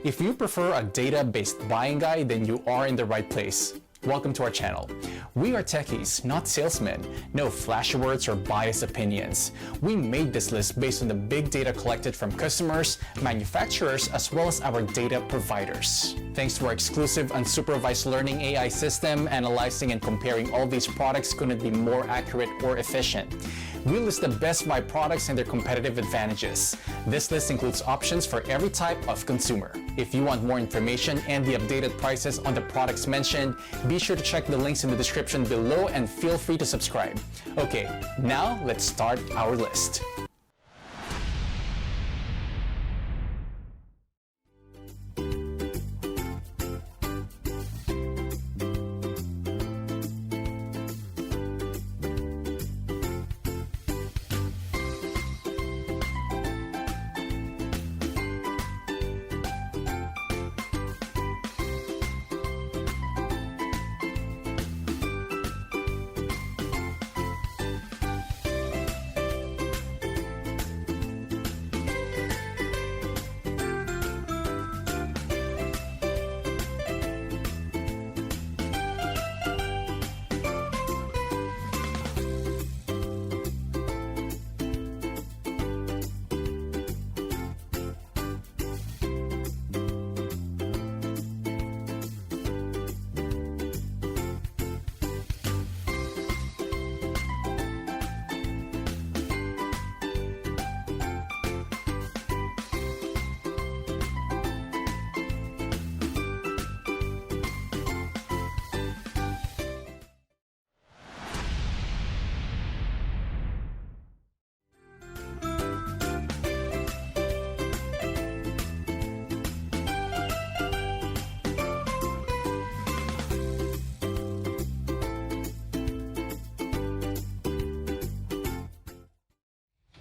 If you prefer a data-based buying guide, then you are in the right place. Welcome to our channel. We are techies, not salesmen. No flashy words or biased opinions. We made this list based on the big data collected from customers, manufacturers, as well as our data providers. Thanks to our exclusive unsupervised learning AI system, analyzing and comparing all these products couldn't be more accurate or efficient. We list the best buy products and their competitive advantages. This list includes options for every type of consumer. If you want more information and the updated prices on the products mentioned, be sure to check the links in the description below and feel free to subscribe. Okay, now let's start our list.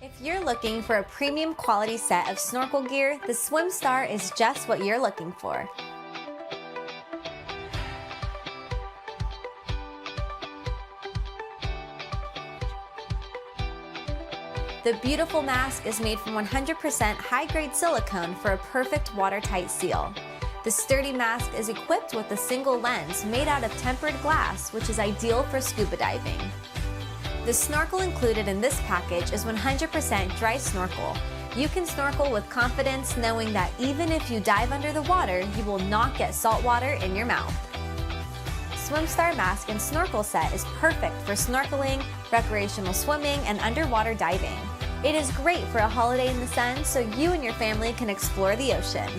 If you're looking for a premium quality set of snorkel gear, the SwimStar is just what you're looking for. The beautiful mask is made from 100% high-grade silicone for a perfect watertight seal. The sturdy mask is equipped with a single lens made out of tempered glass, which is ideal for scuba diving. The snorkel included in this package is 100% dry snorkel. You can snorkel with confidence knowing that even if you dive under the water, you will not get salt water in your mouth. SwimStar mask and snorkel set is perfect for snorkeling, recreational swimming, and underwater diving. It is great for a holiday in the sun so you and your family can explore the ocean.